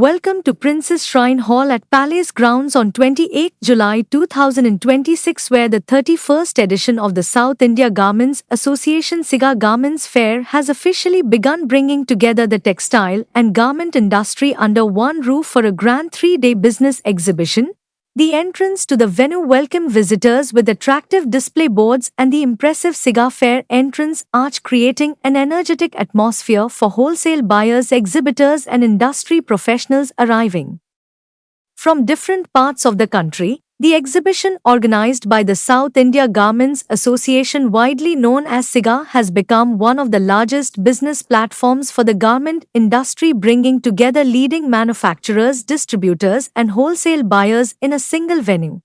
welcome to Princess Shrine Hall at Palace Grounds on 28 July 2026, where the 31st edition of the South India Garments Association SIGA Garments Fair has officially begun, bringing together the textile and garment industry under one roof for a grand 3-day business exhibition. The entrance to the venue welcomed visitors with attractive display boards and the impressive SIGA Fair entrance arch, creating an energetic atmosphere for wholesale buyers, exhibitors and industry professionals arriving from different parts of the country. The exhibition, organized by the South India Garments Association, widely known as SIGA, has become one of the largest business platforms for the garment industry, bringing together leading manufacturers, distributors, and wholesale buyers in a single venue.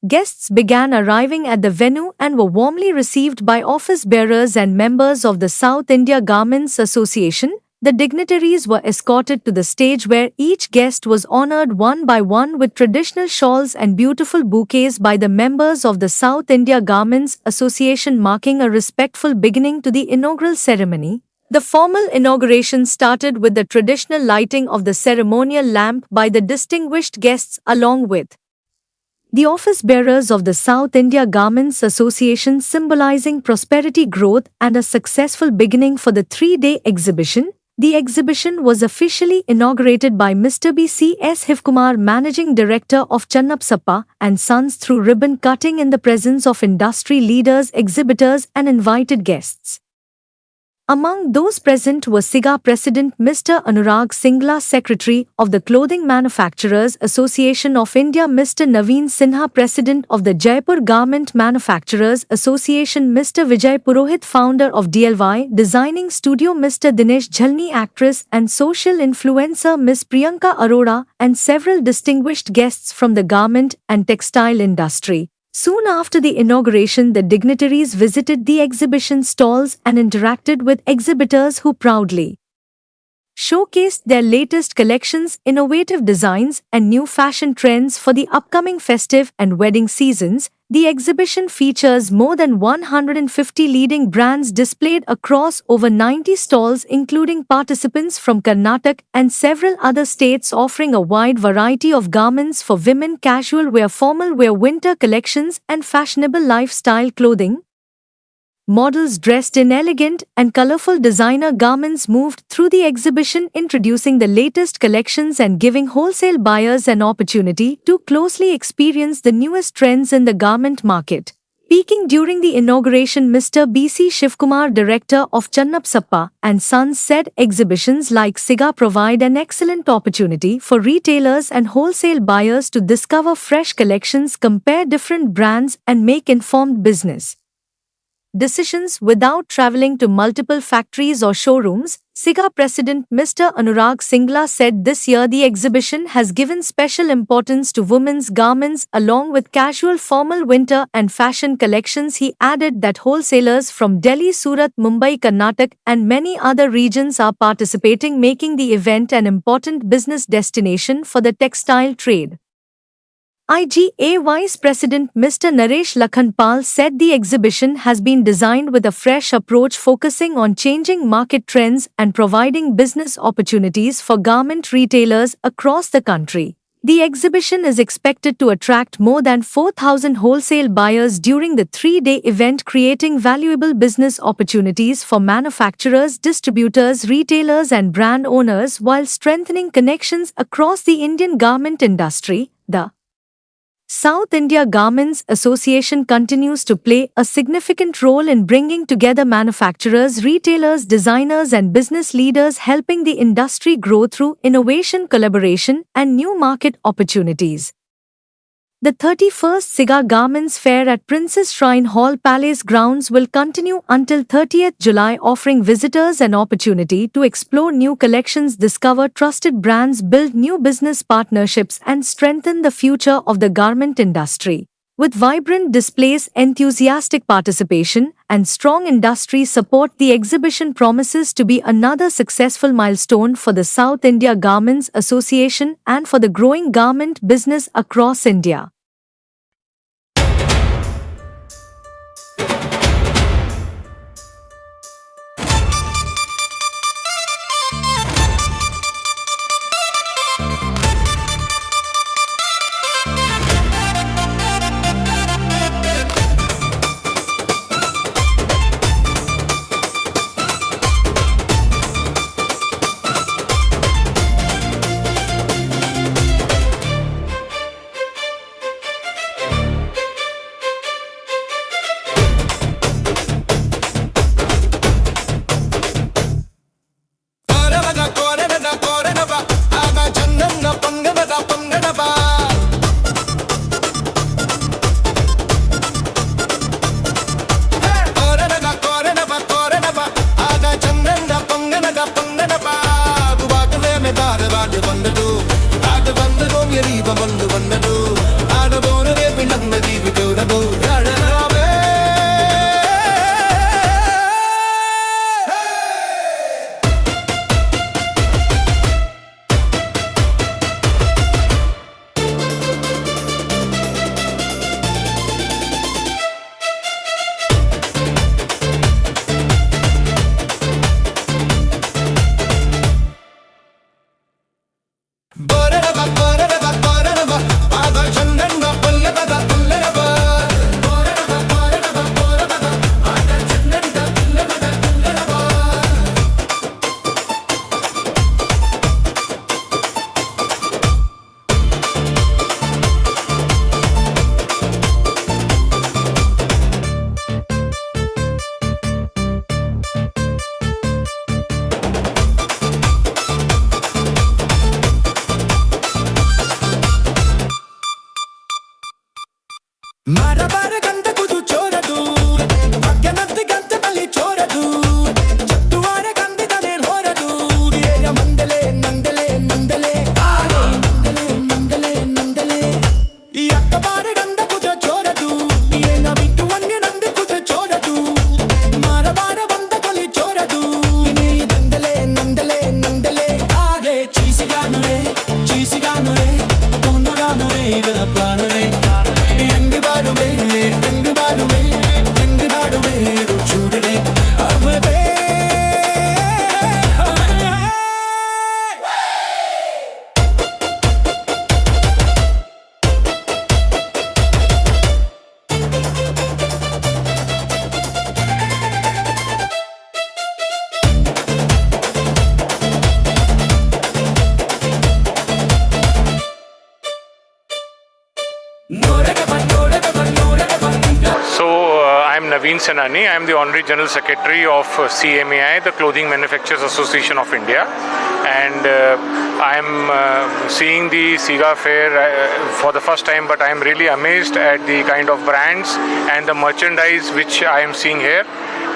Guests began arriving at the venue and were warmly received by office bearers and members of the South India Garments Association. The dignitaries were escorted to the stage, where each guest was honored one by one with traditional shawls and beautiful bouquets by the members of the South India Garments Association, marking a respectful beginning to the inaugural ceremony. The formal inauguration started with the traditional lighting of the ceremonial lamp by the distinguished guests, along with the office bearers of the South India Garments Association, symbolizing prosperity, growth, and a successful beginning for the 3-day exhibition. The exhibition was officially inaugurated by Mr. B.C.S. Hivkumar, Managing Director of Channapsappa and Sons, through ribbon cutting in the presence of industry leaders, exhibitors and invited guests. Among those present were SIGA President Mr. Anurag Singla, Secretary of the Clothing Manufacturers Association of India Mr. Naveen Sinha, President of the Jaipur Garment Manufacturers Association Mr. Vijay Purohit, founder of DLY Designing Studio Mr. Dinesh Jhalni, actress and social influencer Ms. Priyanka Arora, and several distinguished guests from the garment and textile industry. Soon after the inauguration, the dignitaries visited the exhibition stalls and interacted with exhibitors who proudly showcased their latest collections, innovative designs, and new fashion trends for the upcoming festive and wedding seasons. The exhibition features more than 150 leading brands displayed across over 90 stalls, including participants from Karnataka and several other states, offering a wide variety of garments for women, casual wear, formal wear, winter collections, and fashionable lifestyle clothing. Models dressed in elegant and colorful designer garments moved through the exhibition, introducing the latest collections and giving wholesale buyers an opportunity to closely experience the newest trends in the garment market. Speaking during the inauguration, Mr. B.C. Shivkumar, Director of Channapsappa and Sons, said exhibitions like SIGA provide an excellent opportunity for retailers and wholesale buyers to discover fresh collections, compare different brands, and make informed business decisions without traveling to multiple factories or showrooms. SIGA President Mr. Anurag Singla said this year the exhibition has given special importance to women's garments along with casual, formal, winter and fashion collections. He added that wholesalers from Delhi, Surat, Mumbai, Karnataka and many other regions are participating, making the event an important business destination for the textile trade. IGA Vice President Mr. Naresh Lakhanpal said the exhibition has been designed with a fresh approach, focusing on changing market trends and providing business opportunities for garment retailers across the country. The exhibition is expected to attract more than 4,000 wholesale buyers during the 3-day event, creating valuable business opportunities for manufacturers, distributors, retailers and brand owners, while strengthening connections across the Indian garment industry. The South India Garments Association continues to play a significant role in bringing together manufacturers, retailers, designers and business leaders, helping the industry grow through innovation, collaboration and new market opportunities. The 31st SIGA Garments Fair at Princess Shrine Hall, Palace Grounds will continue until 30th July, offering visitors an opportunity to explore new collections, discover trusted brands, build new business partnerships and strengthen the future of the garment industry. With vibrant displays, enthusiastic participation and strong industry support, the exhibition promises to be another successful milestone for the South India Garments Association and for the growing garment business across India. ಮರಬಾರ ಗಂಧ ಕುದು ಚೋರದು ಭಾಗ್ಯನಂತೆ ಗಂಧದಲ್ಲಿ ಚೋರದು ಚತ್ತುವಾರ ಗಂಧಿದರೆ ಹೊರದು ಏನ ಮಂದಲೆ ನಂದಲೆ ನಂದಲೆ ಆರೆ ನಂದಲೆ ನಂದಲೆ ನಂದಲೆ ಈ ಅಕ್ಕಬಾರ ಗಂಧ ಕುದ ಚೋರದು ಏನ ಬಿಟ್ಟು ವನ್ಯ ನಂದ ಕುದ ಚೋರದು ಮರಬಾರ ಬಂದ ಕೊಲಿ ಚೋರದು ನೀ ನಂದಲೆ ನಂದಲೆ ನಂದಲೆ ಆರೆ ಚೀಸಿಗಾನುರೆ ಕೊನ್ನಗಾನುರೆ ಇದರ ಪ್ರಾಣರೆ I'm Naveen Senani. I'm the Honorary General Secretary of CMAI, the Clothing Manufacturers Association of India. And I'm seeing the SIGA fair for the first time, but I'm really amazed at the kind of brands and the merchandise which I am seeing here.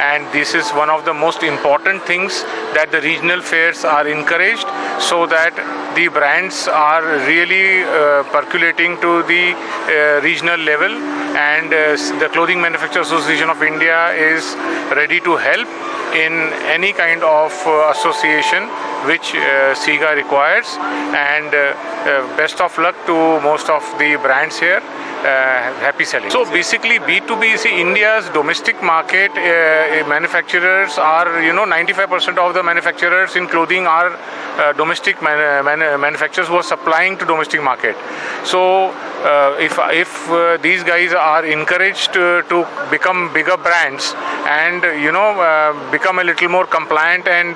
And this is one of the most important things, that the regional fairs are encouraged so that the brands are really percolating to the regional level, and the Clothing Manufacturers Association of India is ready to help in any kind of association which SIGA requires, and best of luck to most of the brands here. Happy selling. So basically B2B, see, India's domestic market, manufacturers are, 95% of the manufacturers in clothing are domestic manufacturers who are supplying to domestic market. So if these guys are encouraged to become bigger brands and become a little more compliant and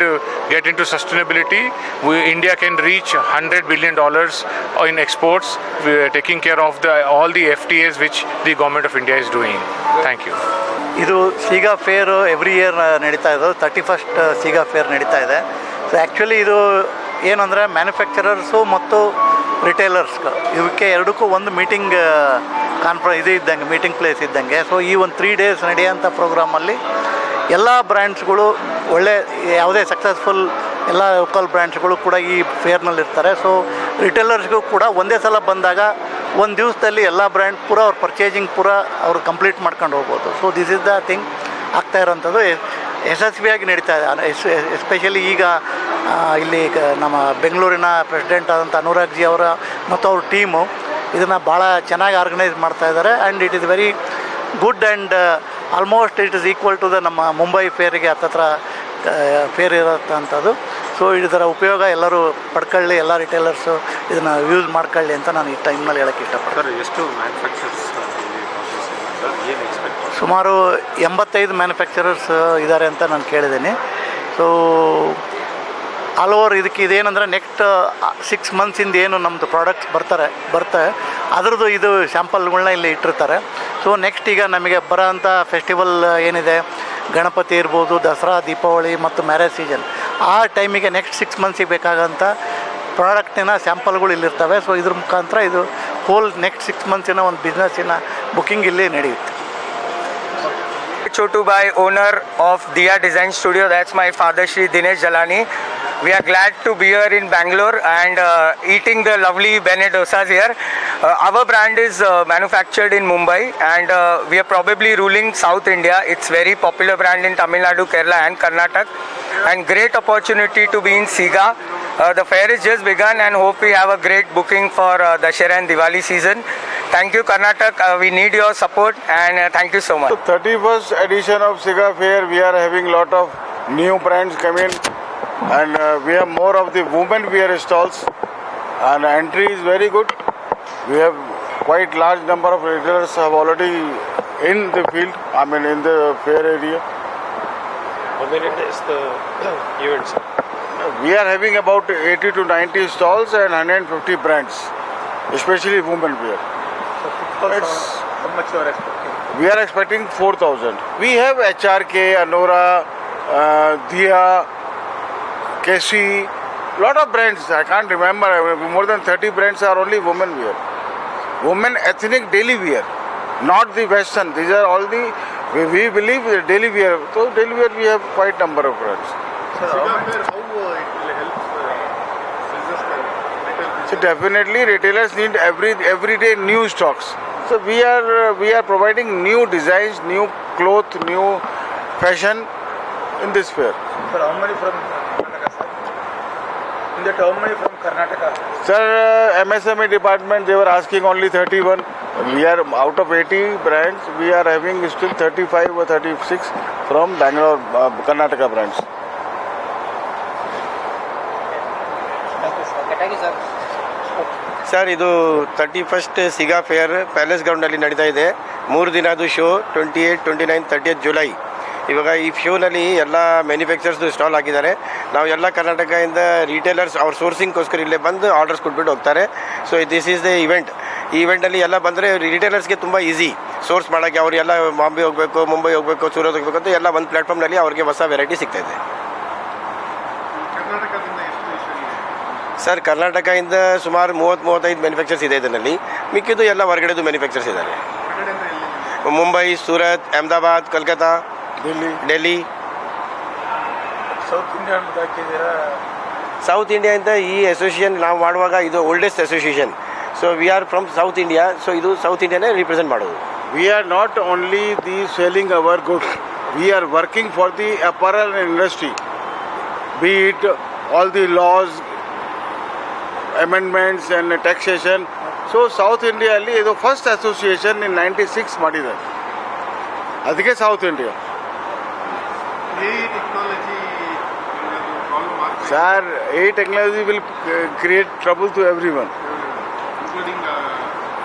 get into sustainability, India can reach $100 billion in exports, taking care of all the FTAs which the government of India is doing. Thank you. ಇದು SIGA fair every year ನಡೀತಾ ಇದೆ. 31st SIGA fair ನಡೀತಾ ಇದೆ. So actually ಇದು ಏನು ಅಂದರೆ manufacturers ಮತ್ತು retailers ಇವಕ್ಕೆ ಎರಡಕ್ಕೂ ಒಂದು ಮೀಟಿಂಗ್ ಇದು ಇದ್ದಂಗೆ, ಮೀಟಿಂಗ್ ಪ್ಲೇಸ್ ಇದ್ದಂಗೆ. ಸೊ ಈ ಒಂದು 3 days ನಡೆಯೋಂಥ ಪ್ರೋಗ್ರಾಮಲ್ಲಿ ಎಲ್ಲ ಬ್ರ್ಯಾಂಡ್ಸ್ಗಳು ಒಳ್ಳೆ ಯಾವುದೇ ಸಕ್ಸಸ್ಫುಲ್ ಎಲ್ಲ ಲೋಕಲ್ ಬ್ರ್ಯಾಂಡ್ಸ್ಗಳು ಕೂಡ ಈ ಫೇರ್ನಲ್ಲಿರ್ತಾರೆ. ಸೊ ರಿಟೇಲರ್ಸ್ಗೂ ಕೂಡ ಒಂದೇ ಸಲ ಬಂದಾಗ ಒಂದು ದಿವಸದಲ್ಲಿ ಎಲ್ಲ ಬ್ರ್ಯಾಂಡ್ ಪೂರ ಅವ್ರ ಪರ್ಚೇಸಿಂಗ್ ಪೂರ ಅವರು ಕಂಪ್ಲೀಟ್ ಮಾಡ್ಕೊಂಡು ಹೋಗ್ಬೋದು. So this is the thing ಆಗ್ತಾ ಇರೋಂಥದ್ದು ಯಶಸ್ವಿಯಾಗಿ ನಡೀತಾ ಇದೆ. ಎಸ್ಪೆಷಲಿ ಈಗ ಇಲ್ಲಿ ನಮ್ಮ ಬೆಂಗಳೂರಿನ ಪ್ರೆಸಿಡೆಂಟ್ ಆದಂಥ ಅನುರಾಗ್ ಜಿ ಅವರ ಮತ್ತು ಅವ್ರ ಟೀಮು ಇದನ್ನು ಭಾಳ ಚೆನ್ನಾಗಿ ಆರ್ಗನೈಸ್ ಮಾಡ್ತಾಯಿದ್ದಾರೆ. And it is very good and almost it is equal to the ನಮ್ಮ ಮುಂಬೈ ಫೇರಿಗೆ ಹತ್ತತ್ರ ಫೇರ್ ಇರೋಂಥದ್ದು. ಸೊ ಇದರ ಉಪಯೋಗ ಎಲ್ಲರೂ ಪಡ್ಕೊಳ್ಳಿ, ಎಲ್ಲ ರಿಟೇಲರ್ಸು ಇದನ್ನು ಯೂಸ್ ಮಾಡ್ಕೊಳ್ಳಿ ಅಂತ ನಾನು ಈ ಟೈಮ್ನಲ್ಲಿ ಹೇಳೋಕ್ಕೆ ಇಷ್ಟಪಡ್ತೀನಿ. ಎಷ್ಟು ಮ್ಯಾನುಫ್ಯಾಕ್ಚರ್ಸ್ ಸುಮಾರು 85 ಮ್ಯಾನುಫ್ಯಾಕ್ಚರರ್ಸ್ ಇದ್ದಾರೆ ಅಂತ ನಾನು ಕೇಳಿದ್ದೀನಿ. ಸೊ ಆಲ್ ಓವರ್ ಇದೇನೆಂದರೆ ನೆಕ್ಸ್ಟ್ 6 months ಏನು ನಮ್ಮದು ಪ್ರಾಡಕ್ಟ್ಸ್ ಬರ್ತವೆ ಅದರದ್ದು ಇದು ಸ್ಯಾಂಪಲ್ಗಳನ್ನ ಇಲ್ಲಿ ಇಟ್ಟಿರ್ತಾರೆ. ಸೊ ನೆಕ್ಸ್ಟ್ ಈಗ ನಮಗೆ ಬರೋಂಥ ಫೆಸ್ಟಿವಲ್ ಏನಿದೆ, ಗಣಪತಿ ಇರ್ಬೋದು, ದಸರಾ, ದೀಪಾವಳಿ ಮತ್ತು ಮ್ಯಾರೇಜ್ ಸೀಸನ್, ಆ ಟೈಮಿಗೆ ನೆಕ್ಸ್ಟ್ 6 months ಬೇಕಾಗೋಂಥ ಪ್ರಾಡಕ್ಟಿನ ಸ್ಯಾಂಪಲ್ಗಳು ಇಲ್ಲಿರ್ತವೆ. ಸೊ ಇದ್ರ ಮುಖಾಂತರ ಇದು ಹೋಲ್ ನೆಕ್ಸ್ಟ್ 6 months ಒಂದು ಬಿಸ್ನೆಸ್ಸಿನ ಬುಕ್ಕಿಂಗ್ ಇಲ್ಲಿ ನಡೆಯುತ್ತೆ. Chotu Bhai, owner of Diya Design Studio. That's my father, Shri Dinesh Jalani. We are glad to be here in Bangalore and eating the lovely Bene dosas here. Our brand is manufactured in Mumbai, and we are probably ruling South India. It's very popular brand in Tamil Nadu, Kerala and Karnataka, and great opportunity to be in SIGA. The fair is just begun and hope we have a great booking for Dussehra and Diwali season. Thank you, Karnataka. We need your support, and thank you so much. 31st edition of SIGA fair, we are having lot of new brands come in, and we have more of the women wear stalls, and entry is very good. We have quite large number of retailers have already in the field, I mean in the fair area. How many days the event, sir? We are having about 80 to 90 stalls and 150 brands, especially women wear. It's- How much you are expecting? We are expecting 4,000. We have HRK, Anora, Dia, Kesi, lot of brands. I can't remember. More than 30 brands are only women wear. Women ethnic daily wear, not the Western. These are all the, we believe the daily wear. So daily wear we have quite number of brands. So definitely retailers need every day new stocks. So we are providing new designs, new cloth, new fashion in this fair. Sir, how many from Karnataka, sir? In that, how many from Karnataka? Sir, MSME department they were asking only 31. We are out of 80 brands. We are having still 35 or 36 from Bangalore, Karnataka brands. Sir ಇದು 31st ಸಿಗಾ fair palace ಗ್ರೌಂಡಲ್ಲಿ ನಡೀತಾ ಇದೆ. 3 ದಿನದ್ದು show 28, 29, 30th July. ಇವಾಗ ಈ ಶೋನಲ್ಲಿ ಎಲ್ಲ ಮ್ಯಾನುಫ್ಯಾಕ್ಚರ್ಸ್ದು stall ಹಾಕಿದ್ದಾರೆ. ನಾವು ಎಲ್ಲ ಕರ್ನಾಟಕದಿಂದ ರಿಟೇಲರ್ಸ್ ಅವ್ರ ಸೋರ್ಸಿಂಗ್ಗೋಸ್ಕರ ಇಲ್ಲೇ ಬಂದು ಆರ್ಡರ್ಸ್ ಕೊಟ್ಬಿಟ್ಟು ಹೋಗ್ತಾರೆ. So this is the event. ಈ ಇವೆಂಟಲ್ಲಿ ಎಲ್ಲ ಬಂದರೆ ರಿಟೇಲರ್ಸ್ಗೆ ತುಂಬ ಈಸಿ ಸೋರ್ಸ್ ಮಾಡೋಕ್ಕೆ. ಅವರೆಲ್ಲ ಬಾಂಬೆ ಹೋಗಬೇಕು, ಮುಂಬೈ ಹೋಗಬೇಕು, ಸೂರತ್ ಹೋಗಬೇಕು ಅಂತ ಎಲ್ಲ ಒಂದು ಪ್ಲ್ಯಾಟ್ಫಾರ್ಮ್ನಲ್ಲಿ ಅವ್ರಿಗೆ ಹೊಸ ವೆರೈಟಿ ಸಿಗ್ತಾಯಿದೆ. ಸರ್ ಕರ್ನಾಟಕದಿಂದ ಸುಮಾರು 30-35 ಮ್ಯಾನುಫ್ಯಾಕ್ಚರ್ಸ್ ಇದೆ ಇದರಲ್ಲಿ. ಮಿಕ್ಕಿದ್ದು ಎಲ್ಲ ಹೊರಗಡೆದು ಮ್ಯಾನುಫ್ಯಾಕ್ಚರ್ಸ್ ಇದ್ದಾರೆ. ಮುಂಬೈ, ಸೂರತ್, ಅಹಮದಾಬಾದ್, ಕಲ್ಕತ್ತಾ, ಡೆಲ್ಲಿ. ಸೌತ್ ಇಂಡಿಯಾ ಹಾಕಿದ್ದೀರಾ? ಸೌತ್ ಇಂಡಿಯಾದಿಂದ ಈ ಅಸೋಸಿಯೇಷನ್ ನಾವು ಮಾಡುವಾಗ ಇದು oldest association. So we are from south India. So ಇದು ಸೌತ್ ಇಂಡಿಯಾನೇ ರಿಪ್ರೆಸೆಂಟ್ ಮಾಡೋದು. We are not only the selling our goods. We are working for the apparel industry. Be it all the laws, amendments and taxation. So South India ಅಲ್ಲಿ ಇದು first association ಇನ್ 96 ಮಾಡಿದ್ದಾರೆ. ಅದಕ್ಕೆ south India. Sir, AI technology will create trouble to everyone.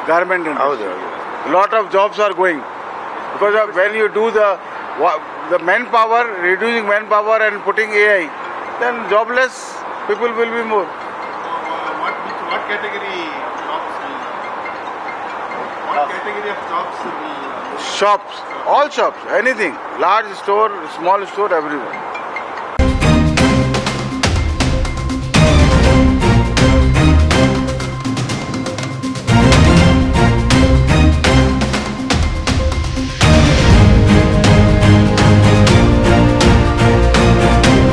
Garment industry. Lot of jobs are going because of when you do the manpower, reducing manpower and putting AI, then jobless people will be more. What category jobs will? What category of jobs will? Shops, all shops, anything, large store, small store, everyone.